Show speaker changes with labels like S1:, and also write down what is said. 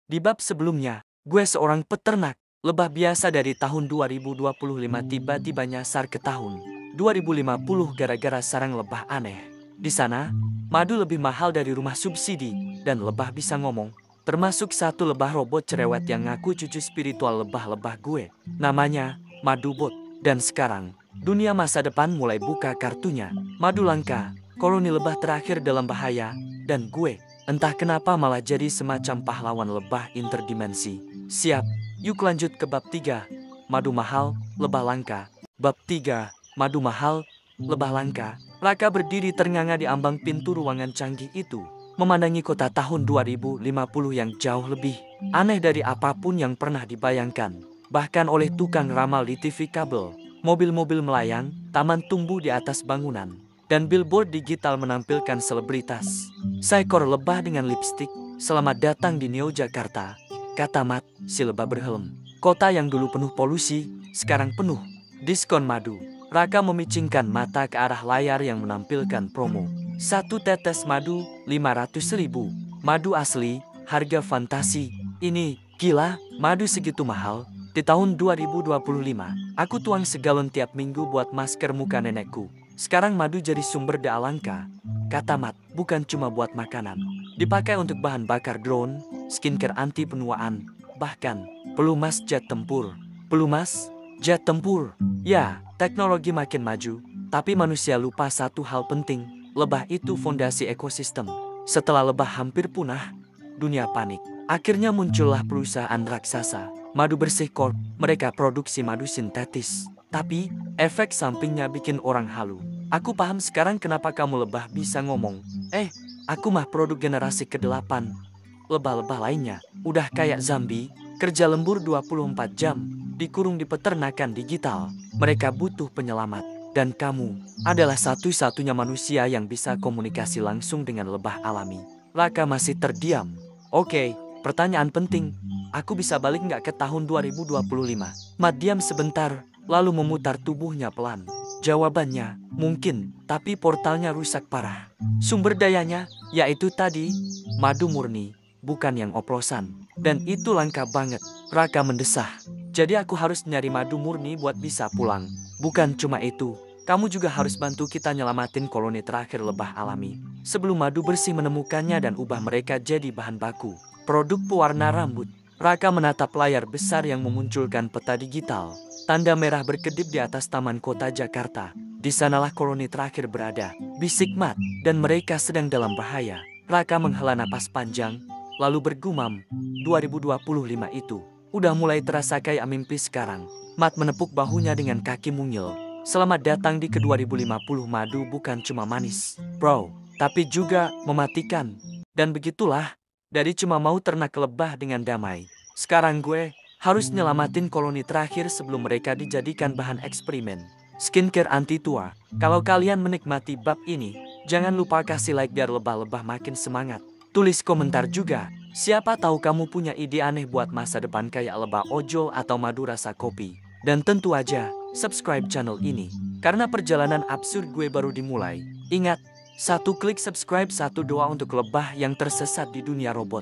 S1: Di bab sebelumnya, gue seorang peternak lebah biasa dari tahun 2025 tiba-tiba nyasar ke tahun 2050 gara-gara sarang lebah aneh. Di sana, madu lebih mahal dari rumah subsidi, dan lebah bisa ngomong. Termasuk satu lebah robot cerewet yang ngaku cucu spiritual lebah-lebah gue. Namanya Madubot. Dan sekarang, dunia masa depan mulai buka kartunya. Madu langka, koloni lebah terakhir dalam bahaya, dan gue entah kenapa malah jadi semacam pahlawan lebah interdimensi. Siap, yuk lanjut ke bab 3. Madu mahal, lebah langka. Bab 3. Madu mahal, lebah langka. Raka berdiri ternganga di ambang pintu ruangan canggih itu, memandangi kota tahun 2050 yang jauh lebih aneh dari apapun yang pernah dibayangkan. Bahkan oleh tukang ramal di TV kabel, mobil-mobil melayang, taman tumbuh di atas bangunan, dan billboard digital menampilkan selebritas. Seekor lebah dengan lipstik, "Selamat datang di Neo Jakarta," kata Matt, si lebah berhelm. Kota yang dulu penuh polusi, sekarang penuh diskon madu. Raka memicingkan mata ke arah layar yang menampilkan promo. Satu tetes madu, 500.000. Madu asli, harga fantasi. Ini, gila, madu segitu mahal. Di tahun 2025, aku tuang segalon tiap minggu buat masker muka nenekku. Sekarang madu jadi sumber daya langka, kata Matt, bukan cuma buat makanan. Dipakai untuk bahan bakar drone, skincare anti penuaan, bahkan pelumas jet tempur. Pelumas jet tempur. Ya, teknologi makin maju, tapi manusia lupa satu hal penting. Lebah itu fondasi ekosistem. Setelah lebah hampir punah, dunia panik. Akhirnya muncullah perusahaan raksasa, Madu Bersih Corp. Mereka produksi madu sintetis. Tapi, efek sampingnya bikin orang halu. Aku paham sekarang kenapa kamu lebah bisa ngomong. Aku mah produk generasi ke-8. Lebah-lebah lainnya, udah kayak zombie, kerja lembur 24 jam, dikurung di peternakan digital. Mereka butuh penyelamat. Dan kamu adalah satu-satunya manusia yang bisa komunikasi langsung dengan lebah alami. Raka masih terdiam. Oke, pertanyaan penting. Aku bisa balik nggak ke tahun 2025? Matt diam sebentar, lalu memutar tubuhnya pelan. Jawabannya, mungkin, tapi portalnya rusak parah. Sumber dayanya, yaitu tadi, madu murni, bukan yang oplosan. Dan itu langka banget. Raka mendesah. Jadi aku harus nyari madu murni buat bisa pulang. Bukan cuma itu, kamu juga harus bantu kita nyelamatin koloni terakhir lebah alami. Sebelum madu bersih menemukannya dan ubah mereka jadi bahan baku. Produk pewarna rambut. Raka menatap layar besar yang memunculkan peta digital. Tanda merah berkedip di atas taman kota Jakarta. Di sanalah koloni terakhir berada. Bisik Matt, dan mereka sedang dalam bahaya. Raka menghela napas panjang, lalu bergumam, 2025 itu udah mulai terasa kayak mimpi sekarang. Matt menepuk bahunya dengan kaki mungil. Selamat datang di ke-2050. Madu bukan cuma manis, bro, tapi juga mematikan. Dan begitulah, dari cuma mau ternak lebah dengan damai, sekarang gue harus nyelamatin koloni terakhir sebelum mereka dijadikan bahan eksperimen. Skincare anti tua. Kalau kalian menikmati bab ini, jangan lupa kasih like biar lebah-lebah makin semangat. Tulis komentar juga. Siapa tahu kamu punya ide aneh buat masa depan kayak lebah ojol atau madu rasa kopi. Dan tentu aja, subscribe channel ini. Karena perjalanan absurd gue baru dimulai. Ingat, satu klik subscribe, satu doa untuk lebah yang tersesat di dunia robot.